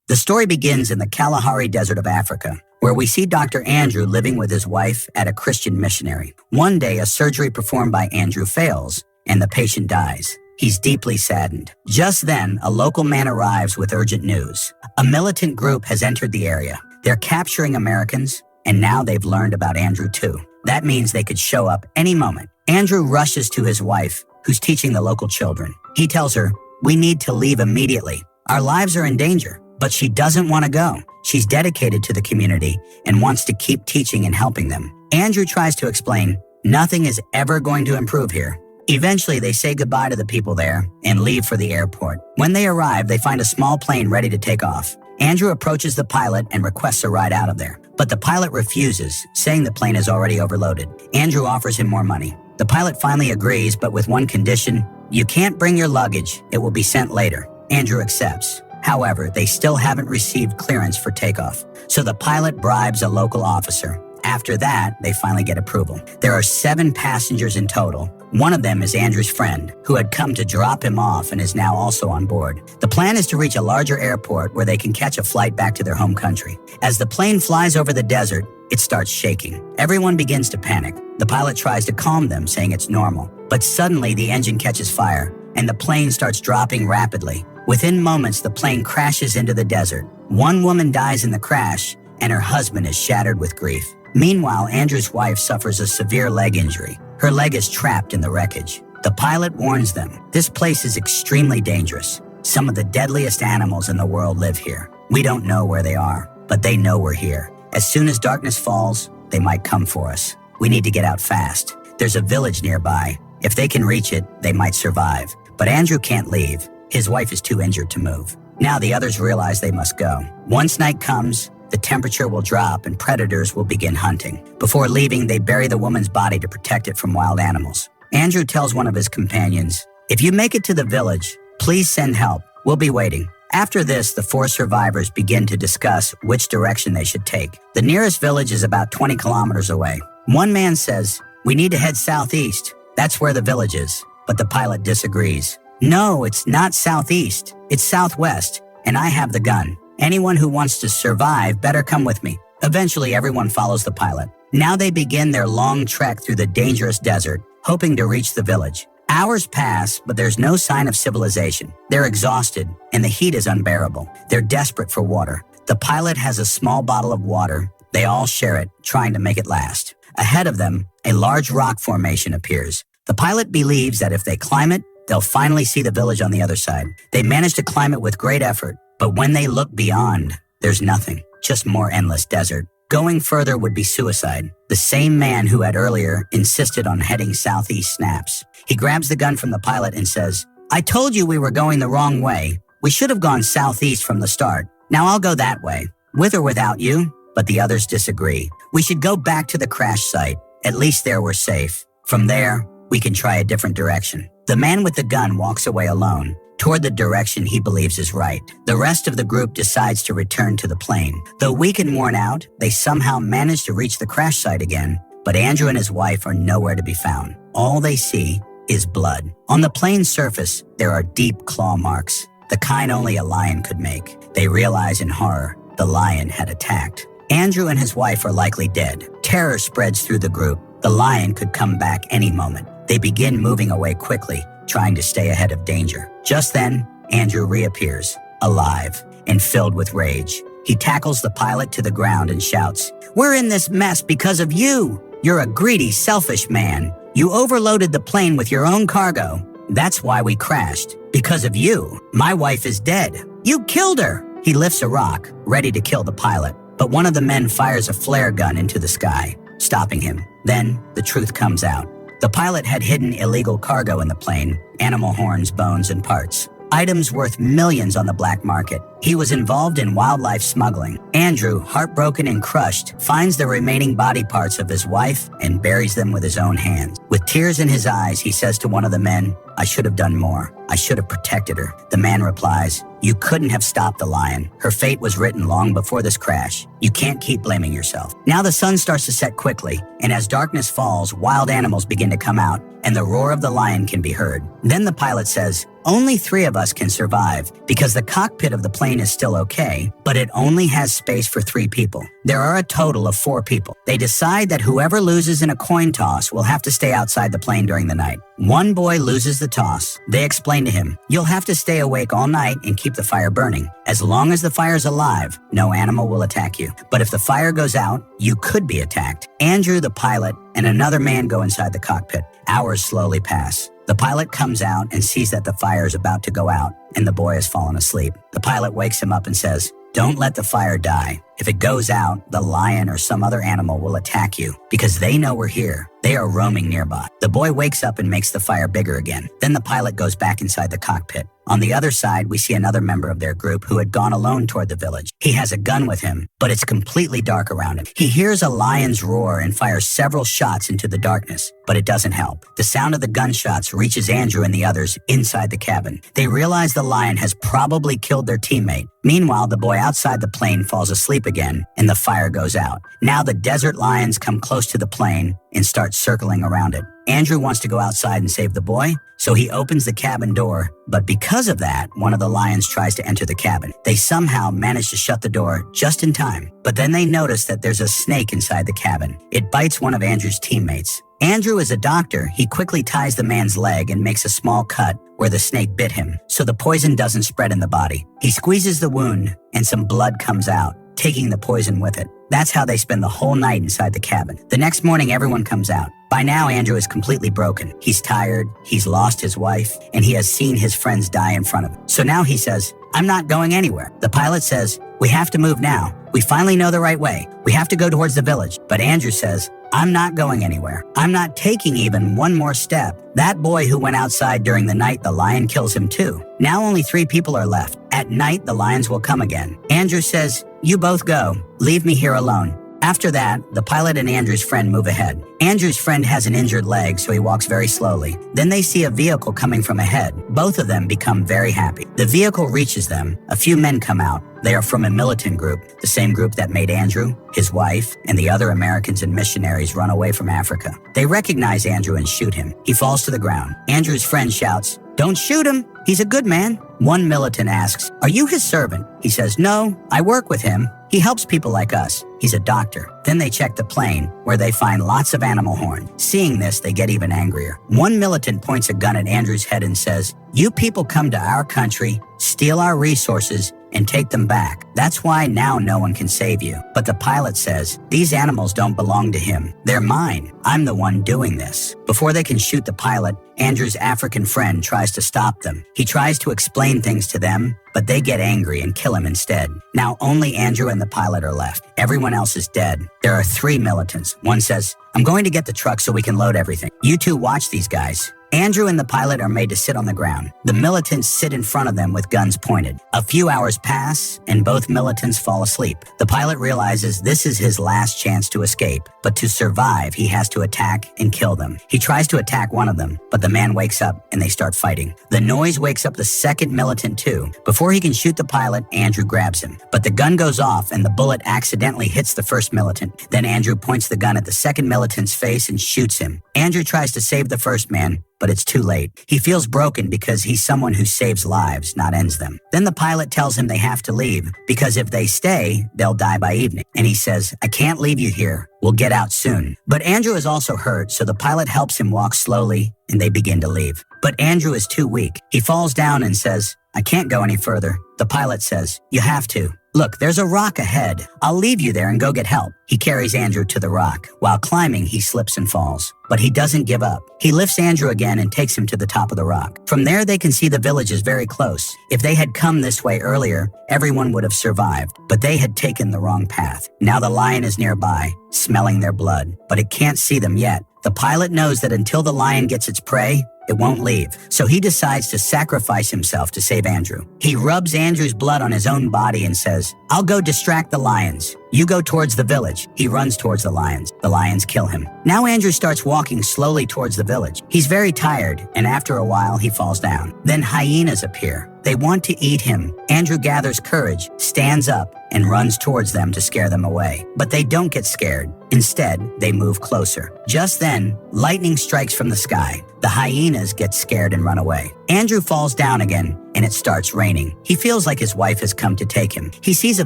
The story begins in the Kalahari Desert of Africa, where we see Dr. Andrew living with his wife at a Christian missionary. One day, a surgery performed by Andrew fails, and the patient dies. He's deeply saddened. Just then, a local man arrives with urgent news. A militant group has entered the area. They're capturing Americans, and now they've learned about Andrew too. That means they could show up any moment. Andrew rushes to his wife, who's teaching the local children. He tells her, "We need to leave immediately. Our lives are in danger." But she doesn't want to go. She's dedicated to the community and wants to keep teaching and helping them. Andrew tries to explain, nothing is ever going to improve here. Eventually, they say goodbye to the people there and leave for the airport. When they arrive, they find a small plane ready to take off. Andrew approaches the pilot and requests a ride out of there. But the pilot refuses, saying the plane is already overloaded. Andrew offers him more money. The pilot finally agrees, but with one condition: you can't bring your luggage. It will be sent later. Andrew accepts. However, they still haven't received clearance for takeoff. So the pilot bribes a local officer. After that, they finally get approval. There are 7 passengers in total. One of them is Andrew's friend, who had come to drop him off and is now also on board. The plan is to reach a larger airport where they can catch a flight back to their home country. As the plane flies over the desert, it starts shaking. Everyone begins to panic. The pilot tries to calm them, saying it's normal. But suddenly, the engine catches fire, and the plane starts dropping rapidly. Within moments, the plane crashes into the desert. One woman dies in the crash, and her husband is shattered with grief. Meanwhile, Andrew's wife suffers a severe leg injury. Her leg is trapped in the wreckage. The pilot warns them, this place is extremely dangerous. Some of the deadliest animals in the world live here. We don't know where they are, but they know we're here. As soon as darkness falls, they might come for us. We need to get out fast. There's a village nearby. If they can reach it, they might survive. But Andrew can't leave. His wife is too injured to move. Now the others realize they must go. Once night comes, the temperature will drop and predators will begin hunting. Before leaving, they bury the woman's body to protect it from wild animals. Andrew tells one of his companions, "If you make it to the village, please send help. We'll be waiting." After this, the 4 survivors begin to discuss which direction they should take. The nearest village is about 20 kilometers away. One man says, "We need to head southeast. That's where the village is." But the pilot disagrees. "No, it's not southeast. It's southwest, and I have the gun. Anyone who wants to survive better come with me." Eventually, everyone follows the pilot. Now they begin their long trek through the dangerous desert, hoping to reach the village. Hours pass, but there's no sign of civilization. They're exhausted, and the heat is unbearable. They're desperate for water. The pilot has a small bottle of water. They all share it, trying to make it last. Ahead of them, a large rock formation appears. The pilot believes that if they climb it, they'll finally see the village on the other side. They manage to climb it with great effort, but when they look beyond, there's nothing, just more endless desert. Going further would be suicide. The same man who had earlier insisted on heading southeast snaps. He grabs the gun from the pilot and says, "I told you we were going the wrong way. We should have gone southeast from the start. Now I'll go that way, with or without you." But the others disagree. "We should go back to the crash site. At least there we're safe. From there, we can try a different direction." The man with the gun walks away alone, toward the direction he believes is right. The rest of the group decides to return to the plane. Though weak and worn out, they somehow manage to reach the crash site again, but Andrew and his wife are nowhere to be found. All they see is blood. On the plane's surface, there are deep claw marks, the kind only a lion could make. They realize in horror the lion had attacked. Andrew and his wife are likely dead. Terror spreads through the group. The lion could come back any moment. They begin moving away quickly, trying to stay ahead of danger. Just then, Andrew reappears, alive and filled with rage. He tackles the pilot to the ground and shouts, "We're in this mess because of you. You're a greedy, selfish man. You overloaded the plane with your own cargo. That's why we crashed. Because of you, my wife is dead. You killed her." He lifts a rock, ready to kill the pilot, but one of the men fires a flare gun into the sky, stopping him. Then the truth comes out. The pilot had hidden illegal cargo in the plane, animal horns, bones, and parts. Items worth millions on the black market. He was involved in wildlife smuggling. Andrew, heartbroken and crushed, finds the remaining body parts of his wife and buries them with his own hands. With tears in his eyes, he says to one of the men, "I should have done more. I should have protected her." The man replies, You couldn't have stopped the lion. Her fate was written long before this crash. You can't keep blaming yourself. Now the sun starts to set quickly, and as darkness falls, wild animals begin to come out, and the roar of the lion can be heard. Then the pilot says, only 3 of us can survive because the cockpit of the plane is still okay, but it only has space for 3 people. There are a total of 4 people. They decide that whoever loses in a coin toss will have to stay outside the plane during the night. One boy loses the toss. They explain to him, you'll have to stay awake all night and keep the fire burning. As long as the fire's alive, no animal will attack you. But if the fire goes out, you could be attacked. Andrew, the pilot, and another man go inside the cockpit. Hours slowly pass. The pilot comes out and sees that the fire is about to go out and the boy has fallen asleep. The pilot wakes him up and says, don't let the fire die. If it goes out, the lion or some other animal will attack you because they know we're here. They are roaming nearby. The boy wakes up and makes the fire bigger again. Then the pilot goes back inside the cockpit. On the other side, we see another member of their group who had gone alone toward the village. He has a gun with him, but it's completely dark around him. He hears a lion's roar and fires several shots into the darkness, but it doesn't help. The sound of the gunshots reaches Andrew and the others inside the cabin. They realize the lion has probably killed their teammate. Meanwhile, the boy outside the plane falls asleep again, and the fire goes out. Now the desert lions come close to the plane and start circling around it. Andrew wants to go outside and save the boy, so he opens the cabin door, but because of that, one of the lions tries to enter the cabin. They somehow manage to shut the door just in time, but then they notice that there's a snake inside the cabin. It bites one of Andrew's teammates. Andrew is a doctor. He quickly ties the man's leg and makes a small cut where the snake bit him, so the poison doesn't spread in the body. He squeezes the wound, and some blood comes out, taking the poison with it. That's how they spend the whole night inside the cabin. The next morning, everyone comes out. By now, Andrew is completely broken. He's tired, he's lost his wife, and he has seen his friends die in front of him. So now he says, I'm not going anywhere. The pilot says, we have to move now. We finally know the right way. We have to go towards the village. But Andrew says, I'm not going anywhere. I'm not taking even one more step. That boy who went outside during the night, the lion kills him too. Now only 3 people are left. At night, the lions will come again. Andrew says, you both go. Leave me here alone. After that, the pilot and Andrew's friend move ahead. Andrew's friend has an injured leg, so he walks very slowly. Then they see a vehicle coming from ahead. Both of them become very happy. The vehicle reaches them. A few men come out. They are from a militant group, the same group that made Andrew, his wife, and the other Americans and missionaries run away from Africa. They recognize Andrew and shoot him. He falls to the ground. Andrew's friend shouts, don't shoot him. He's a good man. One militant asks, are you his servant? He says, no, I work with him. He helps people like us. He's a doctor. Then they check the plane, where they find lots of animal horn. Seeing this, they get even angrier. One militant points a gun at Andrew's head and says, you people come to our country, steal our resources, and take them back. That's why now no one can save you. But the pilot says, these animals don't belong to him. They're mine. I'm the one doing this. Before they can shoot the pilot, Andrew's African friend tries to stop them. He tries to explain things to them, but they get angry and kill him instead. Now only Andrew and the pilot are left. Everyone else is dead. There are 3 militants. One says, I'm going to get the truck so we can load everything. You 2 watch these guys. Andrew and the pilot are made to sit on the ground. The militants sit in front of them with guns pointed. A few hours pass, and both militants fall asleep. The pilot realizes this is his last chance to escape, but to survive, he has to attack and kill them. He tries to attack one of them, but the man wakes up and they start fighting. The noise wakes up the second militant too. Before he can shoot the pilot, Andrew grabs him, but the gun goes off and the bullet accidentally hits the first militant. Then Andrew points the gun at the second militant's face and shoots him. Andrew tries to save the first man, but it's too late. He feels broken because he's someone who saves lives, not ends them. Then the pilot tells him they have to leave because if they stay, they'll die by evening. And he says, I can't leave you here. We'll get out soon. But Andrew is also hurt, so the pilot helps him walk slowly and they begin to leave. But Andrew is too weak. He falls down and says, I can't go any further. The pilot says, you have to. Look, there's a rock ahead. I'll leave you there and go get help. He carries Andrew to the rock. While climbing, he slips and falls. But he doesn't give up. He lifts Andrew again and takes him to the top of the rock. From there, they can see the village is very close. If they had come this way earlier, everyone would have survived. But they had taken the wrong path. Now the lion is nearby, smelling their blood. But it can't see them yet. The pilot knows that until the lion gets its prey, it won't leave. So he decides to sacrifice himself to save Andrew. He rubs Andrew's blood on his own body and says, I'll go distract the lions. You go towards the village. He runs towards the lions. The lions kill him. Now Andrew starts walking slowly towards the village. He's very tired, and after a while, he falls down. Then hyenas appear. They want to eat him. Andrew gathers courage, stands up, and runs towards them to scare them away. But they don't get scared. Instead, they move closer. Just then, lightning strikes from the sky. The hyenas get scared and run away. Andrew falls down again, and it starts raining. He feels like his wife has come to take him. He sees a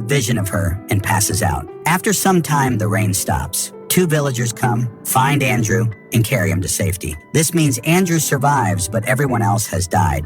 vision of her and passes out. After some time, the rain stops. 2 villagers come, find Andrew, and carry him to safety. This means Andrew survives, but everyone else has died.